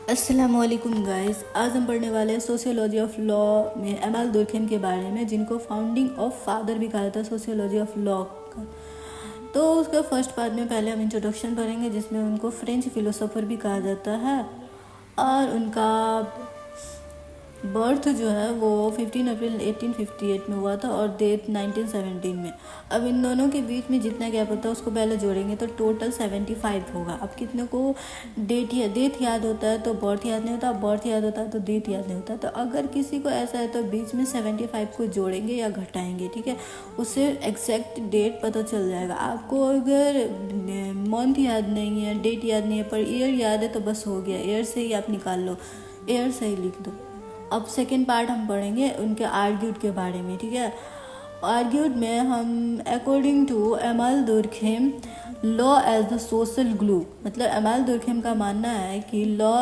अस्सलामुअलैकुम गाइस, आज हम पढ़ने वाले हैं सोशियोलॉजी ऑफ लॉ में एमएल दुर्खेम के बारे में, जिनको फाउंडिंग ऑफ फादर भी कहा जाता है सोशियोलॉजी ऑफ लॉ का। तो उसका फर्स्ट पार्ट में पहले हम इंट्रोडक्शन पढ़ेंगे, जिसमें उनको फ्रेंच फिलोसोफर भी कहा जाता है और उनका बर्थ जो है वो 15 अप्रैल 1858 में हुआ था और डेथ 1917 में। अब इन दोनों के बीच में जितना गैप होता है उसको पहले जोड़ेंगे तो टोटल 75 होगा। अब कितने को डेथ याद होता है तो बर्थ याद नहीं होता, बर्थ याद होता है तो डेथ याद नहीं होता। तो अगर किसी को ऐसा है तो बीच में 75 को जोड़ेंगे या घटाएंगे, ठीक है, उससे एग्जैक्ट डेट पता चल जाएगा। आपको अगर मंथ याद नहीं है, डेट याद नहीं है, पर ईयर याद है तो बस हो गया, ईयर से ही आप निकाल लो, ईयर से ही लिख दो। अब सेकेंड पार्ट हम पढ़ेंगे उनके आर्ग्यूड के बारे में, ठीक है। आर्ग्यूड में हम according to Emile Durkheim law as the social glue, मतलब एमएल दुर्खेम का मानना है कि लॉ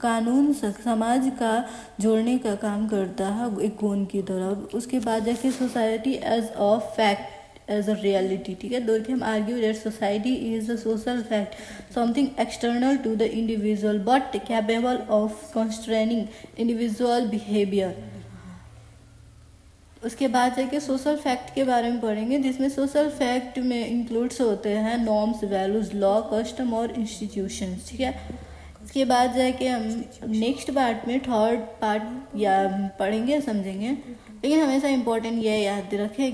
कानून समाज का जोड़ने का काम करता है एक गोंद की तरह। उसके बाद जाके society as a fact, as a reality, ठीक है। Durkheim argued that society is a social fact, something external to the individual but capable of constraining individual behavior। उसके बाद जाके सोशल फैक्ट के बारे में पढ़ेंगे, जिसमें सोशल फैक्ट में इंक्लूड्स होते हैं नॉर्म्स, वैल्यूज, लॉ, कस्टम और इंस्टीट्यूशंस, ठीक है। इसके बाद जाके हम नेक्स्ट पार्ट में थर्ड पार्ट या पढ़ेंगे, समझेंगे, लेकिन हमेशा इम्पोर्टेंट ये याद रखें